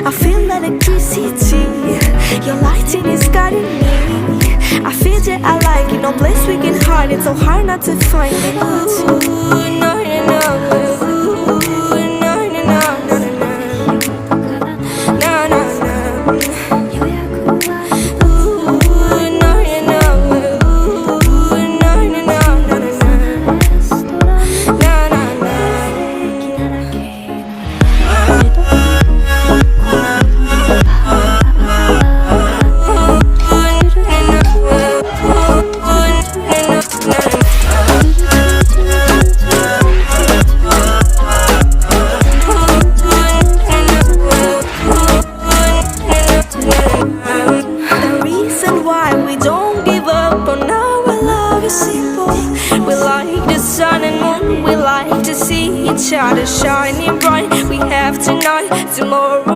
I feel electricity. Your lighting is guiding me. I feel that I like it. No place we can hide. It's so hard not to find it. Ooh, no, no, no. We like the sun and moon, we like to see each other shining bright. We have tonight, tomorrow.